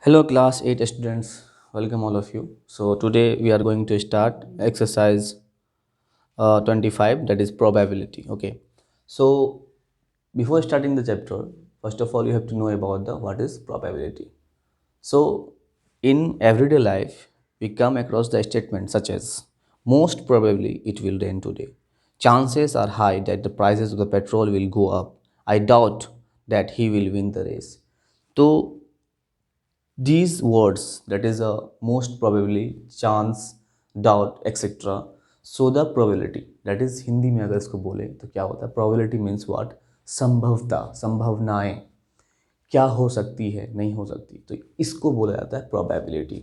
Hello class 8 students, welcome all of you. So today we are going to start exercise 25, that is probability. Okay. So before starting the chapter, first of all you have to know about the what is probability. So in everyday life we come across the statement such as most probably it will rain today. Chances are high that the prices of the petrol will go up. I doubt that he will win the race. So these words, that is a most probably, chance, doubt, etc. So the probability, that is Hindi में अगर इसको बोले तो क्या होता है? Probability means what? संभवता, संभावनाएं, क्या हो सकती है, नहीं हो सकती, तो इसको बोला जाता है probability.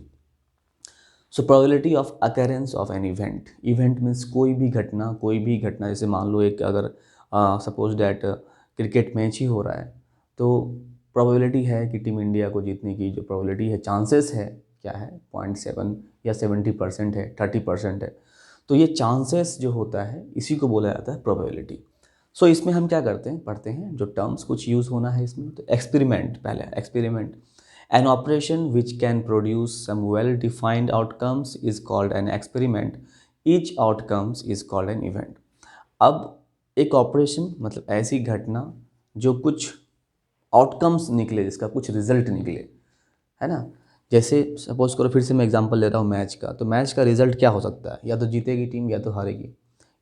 So probability of occurrence of an event. Event means कोई भी घटना, जैसे मान लो एक अगर सपोज डैट क्रिकेट मैच ही हो रहा है, तो प्रोबेबिलिटी है कि टीम इंडिया को जीतने की जो प्रोबेबिलिटी है, चांसेस है, क्या है, 0.7 या 70% है, 30% है. तो ये चांसेस जो होता है इसी को बोला जाता है प्रोबेबिलिटी. सो इसमें हम क्या करते हैं, पढ़ते हैं जो टर्म्स कुछ यूज़ होना है इसमें. तो एक्सपेरिमेंट, पहले experiment. An operation which can produce some well-defined outcomes is called an experiment. Each outcomes is called an event. अब एक ऑपरेशन मतलब ऐसी घटना जो कुछ आउटकम्स निकले, जिसका कुछ रिजल्ट निकले, है ना. जैसे सपोज करो, फिर से मैं एग्जांपल ले रहा हूँ मैच का. तो मैच का रिजल्ट क्या हो सकता है? या तो जीतेगी टीम या तो हारेगी,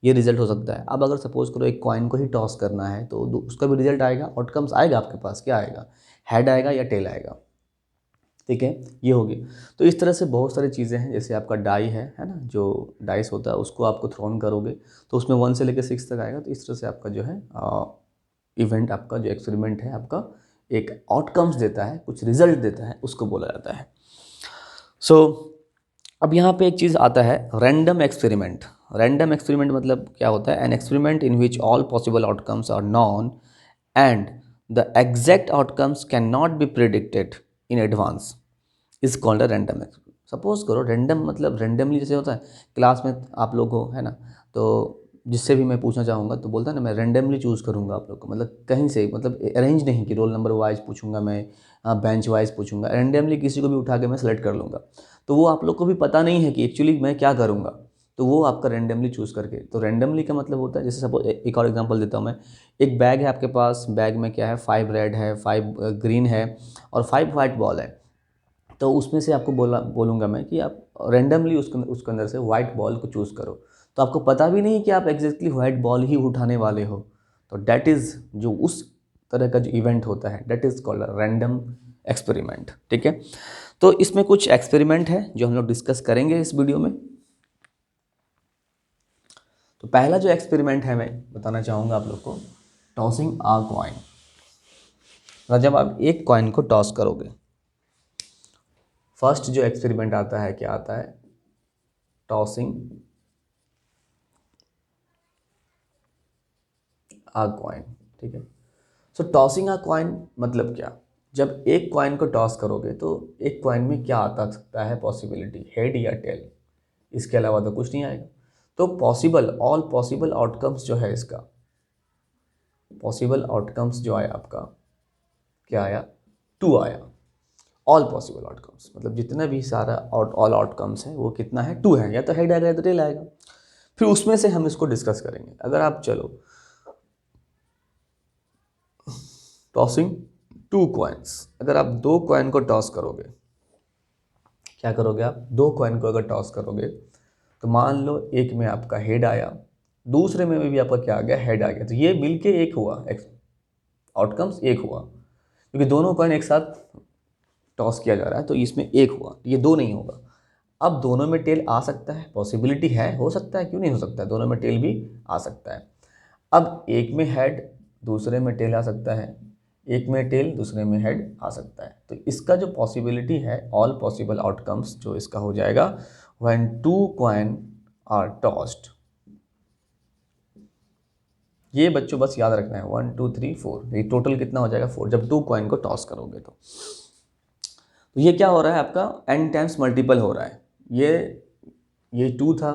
ये रिजल्ट हो सकता है. अब अगर सपोज करो एक कॉइन को ही टॉस करना है तो उसका भी रिजल्ट आएगा, आउटकम्स आएगा आपके पास. क्या आएगा? हेड आएगा या टेल आएगा. ठीक है, ये हो गया. तो इस तरह से बहुत सारी चीज़ें हैं. जैसे आपका डाई है ना, जो डाइस होता है उसको आपको थ्रोन करोगे तो उसमें 1 से लेकर 6 तक आएगा. तो इस तरह से आपका जो है इवेंट, आपका जो एक्सपेरिमेंट है, आपका एक आउटकम्स देता है, कुछ रिजल्ट देता है, उसको बोला जाता है. सो अब यहाँ पे एक चीज़ आता है, रैंडम एक्सपेरिमेंट. रैंडम एक्सपेरिमेंट मतलब क्या होता है? An experiment in which all possible outcomes are known and the exact outcomes can not be predicted in advance is called a random experiment. Suppose करो रैंडम मतलब रैंडमली, जैसे होता है class में आप लोग हो, है ना, तो जिससे भी मैं पूछना चाहूँगा तो बोलता है ना, मैं रैंडमली चूज़ करूँगा आप लोग को, मतलब कहीं से, मतलब अरेंज नहीं कि रोल नंबर वाइज पूछूंगा मैं, बेंच वाइज पूछूंगा, रैंडमली किसी को भी उठा के मैं सेलेक्ट कर लूँगा. तो वो आप लोग को भी पता नहीं है कि एक्चुअली मैं क्या करूँगा, तो वो आपका रैंडमली चूज़ करके. तो रैंडमली का मतलब होता है, जैसे सपोज एक और एग्जांपल देता हूँ मैं. एक बैग है आपके पास, बैग में क्या है, 5 रेड है, 5 ग्रीन है और 5 वाइट बॉल है. तो उसमें से आपको बोलूँगा मैं कि आप रैंडमली उसके अंदर से वाइट बॉल को चूज़ करो. तो आपको पता भी नहीं कि आप एग्जैक्टली वाइट बॉल ही उठाने वाले हो. तो डैट इज़ जो उस तरह का जो इवेंट होता है, that is called random experiment. ठीक है, तो इसमें कुछ एक्सपेरिमेंट है जो हम लोग डिस्कस करेंगे इस वीडियो में. तो पहला जो एक्सपेरिमेंट है मैं बताना चाहूँगा आप लोग को, टॉसिंग आ कॉइन. जब आप एक कॉइन को टॉस करोगे, फर्स्ट जो एक्सपेरिमेंट आता है, क्या आता है? टॉसिंग आ कॉइन. ठीक है, सो टॉसिंग आ कॉइन मतलब क्या? जब एक कॉइन को टॉस करोगे तो एक कॉइन में क्या आता सकता है पॉसिबिलिटी, हेड या टेल, इसके अलावा तो कुछ नहीं आएगा. तो पॉसिबल, ऑल पॉसिबल आउटकम्स जो है इसका, पॉसिबल आउटकम्स जो आया आपका, क्या आया? 2 आया. ऑल पॉसिबल आउटकम्स मतलब जितना भी सारा ऑल आउटकम्स है वो कितना है? 2 है. या तो हेड आएगा या तो टेल आएगा. फिर उसमें से हम इसको डिस्कस करेंगे. अगर आप चलो टॉसिंग 2 कॉइन्स, अगर आप 2 कॉइन को टॉस करोगे, क्या करोगे आप? 2 कॉइन को अगर टॉस करोगे तो मान लो एक में आपका हेड आया, दूसरे में भी आपका क्या आ गया? हेड आ गया. तो ये मिलके एक हुआ, आउटकम्स एक हुआ, क्योंकि दोनों कॉइन एक साथ टॉस किया जा रहा है, तो इसमें एक हुआ, ये 2 नहीं होगा. अब दोनों में टेल आ सकता है, पॉसिबिलिटी है, हो सकता है, क्यों नहीं हो सकता है, दोनों में टेल भी आ सकता है. अब एक में हेड, दूसरे में टेल आ सकता है, एक में टेल, दूसरे में हेड आ सकता है. तो इसका जो पॉसिबिलिटी है, ऑल पॉसिबल आउटकम्स जो इसका हो जाएगा, व्हेन 2 कॉइन आर टॉस्ड. ये बच्चों बस याद रखना है, 1 2 3 4, ये टोटल कितना हो जाएगा? 4. जब 2 कॉइन को टॉस करोगे तो ये क्या हो रहा है आपका? n टाइम्स मल्टीपल हो रहा है. ये 2 था,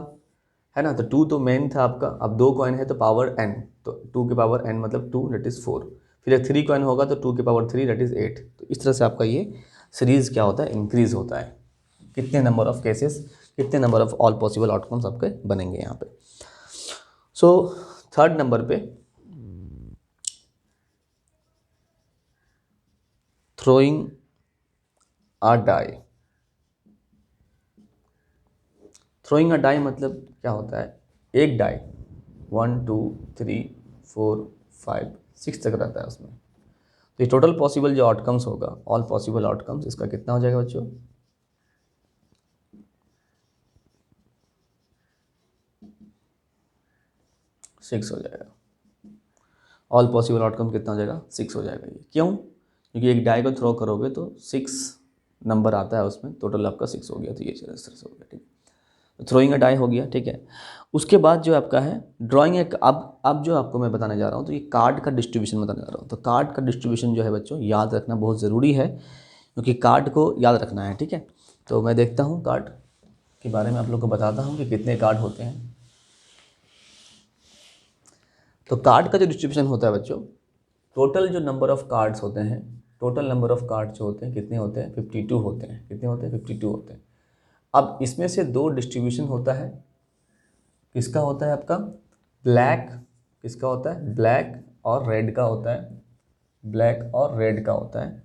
है ना, तो 2 तो मेन था आपका. अब 2 कॉइन है तो पावर n, तो 2 की पावर n मतलब 2, दैट इज़ 4. फिर एक 3 कॉइन होगा तो 2 की पावर 3, दैट इज़ 8. तो इस तरह से आपका ये सीरीज़ क्या होता है, इंक्रीज़ होता है। कितने नंबर ऑफ केसेस, कितने number of all possible outcomes आपके बनेंगे यहाँ पे। सो थर्ड नंबर पे throwing a die. Throwing a die मतलब क्या होता है, एक डाई 1 2 3 4 5 6 तक रहता है उसमें। तो ये टोटल पॉसिबल जो आउटकम्स होगा, ऑल पॉसिबल आउटकम्स, इसका कितना हो जाएगा बच्चों, 6 हो जाएगा। ऑल पॉसिबल आउटकम कितना हो जाएगा, 6 हो जाएगा। ये क्यों, क्योंकि एक डाई को थ्रो करोगे तो 6 नंबर आता है उसमें, टोटल आपका 6 हो गया। तो ये इस तरह से हो गया, ठीक है। थ्रोइंग अ डाई हो गया, ठीक है। उसके बाद जो आपका है ड्राइंग एक, अब जो आपको मैं बताने जा रहा हूँ, तो ये कार्ड का डिस्ट्रीब्यूशन बताने जा रहा हूँ। तो कार्ड का डिस्ट्रीब्यूशन जो है बच्चों याद रखना बहुत ज़रूरी है, क्योंकि कार्ड को याद रखना है, ठीक है। तो मैं देखता हूँ कार्ड के बारे में, आप लोग को बताता हूँ कि कितने कार्ड होते हैं। तो कार्ड का जो डिस्ट्रीब्यूशन होता है बच्चों, टोटल जो नंबर ऑफ कार्ड्स होते हैं, टोटल नंबर ऑफ कार्ड्स जो होते हैं कितने होते हैं, 52 होते हैं। कितने होते हैं, 52 होते हैं। अब इसमें से दो डिस्ट्रीब्यूशन होता है, किसका होता है आपका, ब्लैक, किसका होता है, ब्लैक और रेड का होता है, ब्लैक और रेड का होता है।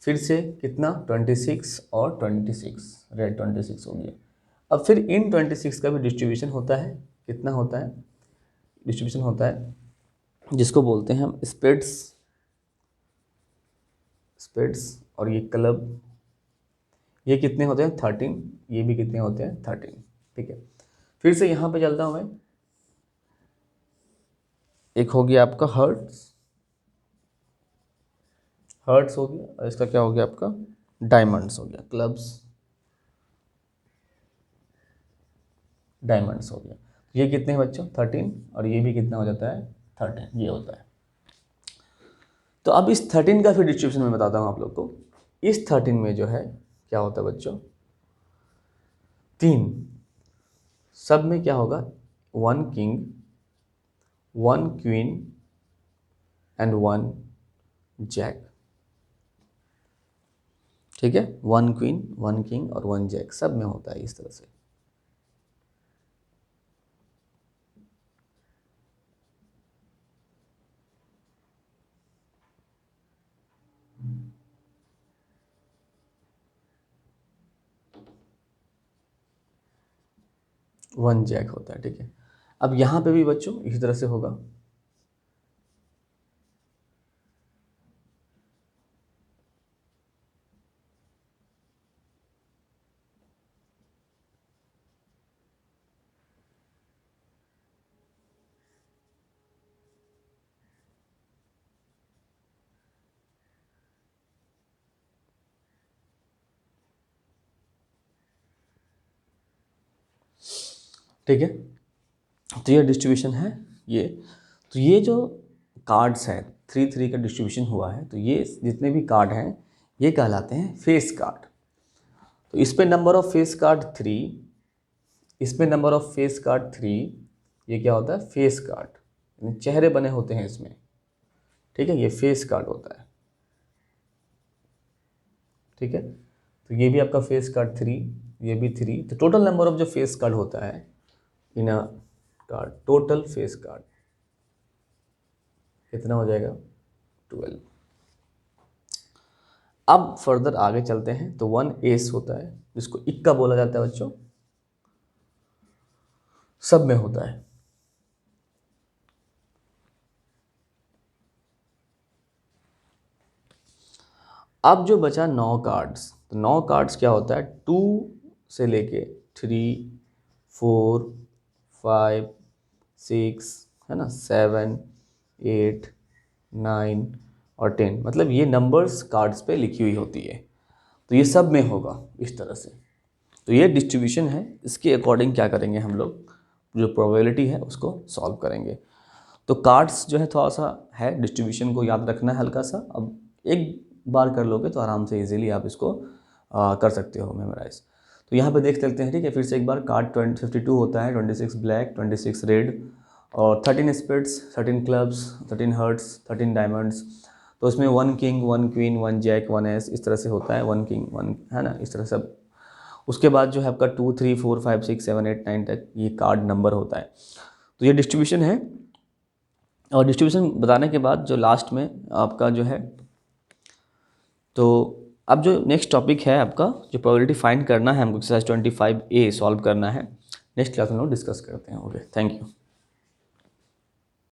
फिर से कितना, 26 और 26, रेड 26 हो गया। अब फिर इन 26 का भी डिस्ट्रीब्यूशन होता है, कितना होता है, डिस्ट्रीब्यूशन होता है जिसको बोलते हैं हम स्प्रेड्स, स्प्रेड्स। और ये क्लब, ये कितने होते हैं, 13। ये भी कितने होते हैं, 13, ठीक है। फिर से यहाँ पे चलता हूँ मैं, एक हो गया आपका हर्ट्स, हर्ट्स हो गया, और इसका क्या हो गया आपका, डायमंड्स हो गया, क्लब्स, डायमंड्स हो गया। ये कितने हैं बच्चों, 13, और ये भी कितना हो जाता है, 13, ये होता है। तो अब इस 13 का फिर डिस्ट्रीब्यूशन मैं बताता हूँ आप लोग को। इस 13 में जो है क्या होता है बच्चों, 3, सब में क्या होगा, 1 किंग, 1 क्वीन एंड 1 जैक, ठीक है। 1 क्वीन, 1 किंग और 1 जैक, सब में होता है इस तरह से। वन जैक होता है, ठीक है। अब यहाँ पे भी बच्चों इसी तरह से होगा, ठीक है। तो ये डिस्ट्रीब्यूशन है ये। तो ये जो कार्ड्स हैं, 3 3 का डिस्ट्रीब्यूशन हुआ है, तो ये जितने भी कार्ड हैं ये कहलाते हैं फेस कार्ड। तो इस पे नंबर ऑफ फेस कार्ड 3, इसमें नंबर ऑफ फेस कार्ड 3, ये क्या होता है, फेस कार्ड, यानी चेहरे बने होते हैं इसमें, ठीक है। ये फेस कार्ड होता है, ठीक है। तो ये भी आपका फेस कार्ड 3, ये भी 3। तो टोटल नंबर ऑफ जो फेस कार्ड होता है in a card, total face card कितना हो जाएगा, 12। अब फर्दर आगे चलते हैं, तो 1 एस होता है जिसको इक्का बोला जाता है बच्चों, सब में होता है। अब जो बचा 9 कार्ड्स, तो 9 कार्ड्स क्या होता है, 2 से लेके 3 4 5 6 है ना, 7 8 9 और 10, मतलब ये नंबर्स कार्ड्स पे लिखी हुई होती है। तो ये सब में होगा इस तरह से। तो ये डिस्ट्रीब्यूशन है, इसके अकॉर्डिंग क्या करेंगे हम लोग, जो प्रोबेबिलिटी है उसको सॉल्व करेंगे। तो कार्ड्स जो है थोड़ा सा है, डिस्ट्रीब्यूशन को याद रखना है हल्का सा। अब एक बार कर लोगे तो आराम से इजीली आप इसको कर सकते हो मेमोराइज। तो यहाँ पे देख सकते हैं, ठीक है। फिर से एक बार, कार्ड 52 होता है, 26 ब्लैक, 26 रेड, और 13 स्पिरिट्स, 13 क्लब्स, 13 हर्ट्स, 13 डायमंड्स। तो उसमें 1 किंग 1 क्वीन 1 जैक 1 एस इस तरह से होता है, 1 किंग 1 है ना, इस तरह सब। उसके बाद जो है आपका 2 3 4 5 6 7 8 9 तक ये कार्ड नंबर होता है। तो ये डिस्ट्रीब्यूशन है। और डिस्ट्रीब्यूशन बताने के बाद जो लास्ट में आपका जो है, तो अब जो नेक्स्ट टॉपिक है आपका, जो प्रोबेबिलिटी फाइंड करना है हमको, एक्सरसाइज 25A सॉल्व करना है, नेक्स्ट क्लास में हम लोग डिस्कस करते हैं। Okay, thank you.